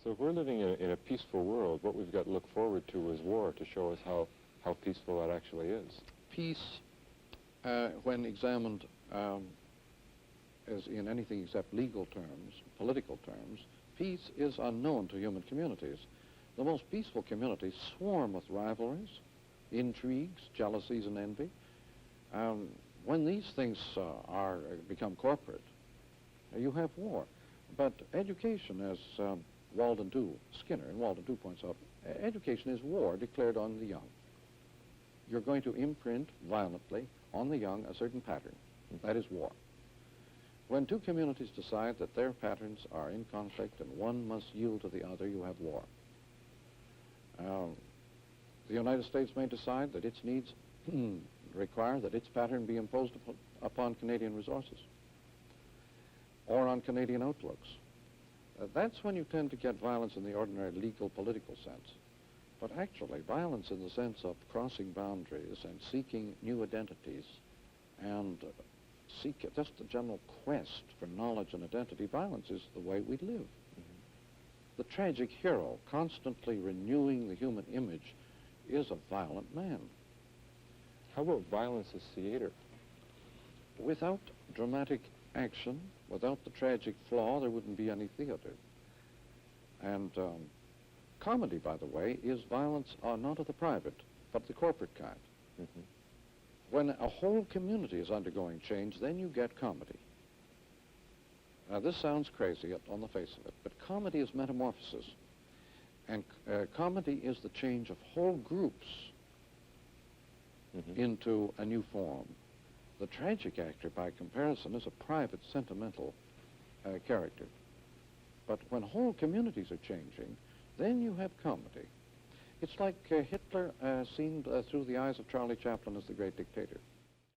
So if we're living in a peaceful world, what we've got to look forward to is war to show us how peaceful that actually is. Peace, when examined as in anything except legal terms, political terms, peace is unknown to human communities. The most peaceful communities swarm with rivalries, intrigues, jealousies, and envy. When these things become corporate, you have war. But education, as Skinner and Walden too points out, education is war declared on the young. You're going to imprint violently on the young a certain pattern. That is war. When two communities decide that their patterns are in conflict and one must yield to the other, you have war. The United States may decide that its needs require that its pattern be imposed upon Canadian resources or on Canadian outlooks. That's when you tend to get violence in the ordinary legal political sense. But actually, violence in the sense of crossing boundaries and seeking new identities and just the general quest for knowledge and identity, violence is the way we live. The tragic hero, constantly renewing the human image, is a violent man. How about violence as theater? Without dramatic action, without the tragic flaw, there wouldn't be any theater. And comedy, by the way, is violence not of the private, but the corporate kind. When a whole community is undergoing change, then you get comedy. Now, this sounds crazy on the face of it, but comedy is metamorphosis. And comedy is the change of whole groups into a new form. The tragic actor, by comparison, is a private, sentimental character. But when whole communities are changing, then you have comedy. It's like Hitler seen through the eyes of Charlie Chaplin as the great dictator.